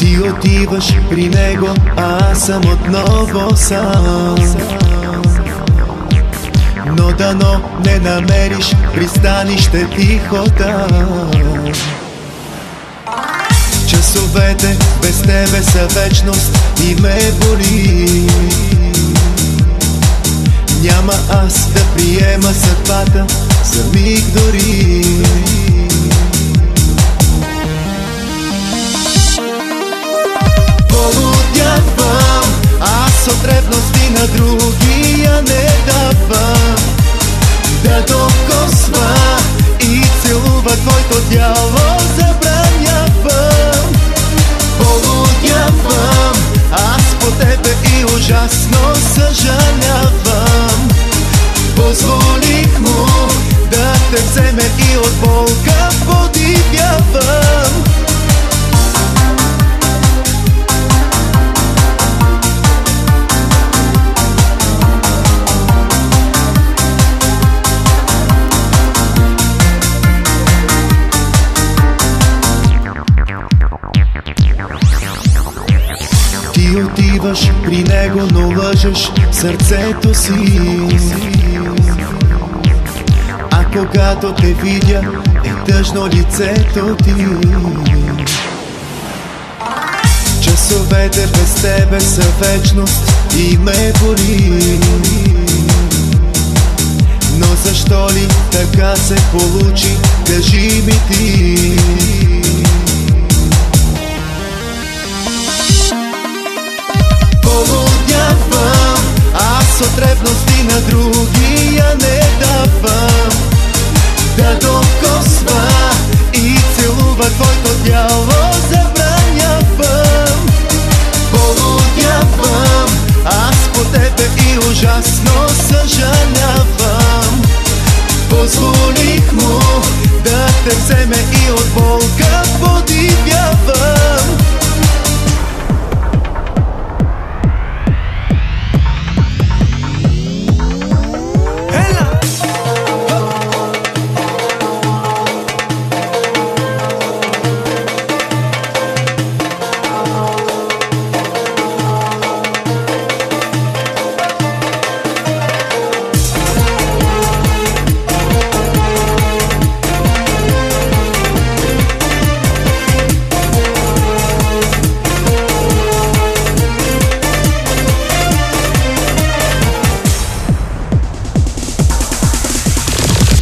Ти отиваш при него, а аз съм отново сам. Но дано не намериш пристанище тихо там. Часовете без тебе са вечност и ме боли. Няма аз да приема съдбата за миг дори. Полудявам, аз от ревности на другия не давам да докосва и целува твоето тяло, забранявам. Полудявам, аз по тебе и ужасно съжалявам. Позволих му да те вземе и от болка подивявам. Ти отиваш при него, но лъжеш сърцето си. А когато те видя, е тъжно лицето ти. Часовете без тебе са вечност и ме боли. Но защо ли така се получи, кажи ми ти. Полудявам, аз от ревности на другия не давам да докосва и целува твоето тяло, забранявам. Полудявам, аз по тебе и ужасно съжалявам. Позволих му да те вземе и от болка подивявам.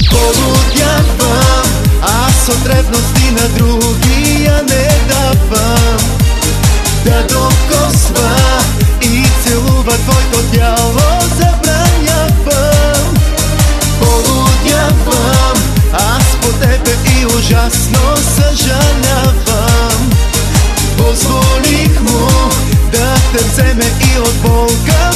Полудявам, аз от ревности на другия не давам да докосва и целува твоето тяло, забранявам. Полудявам, аз по тебе и ужасно съжалявам. Позволих му да те вземе и от болка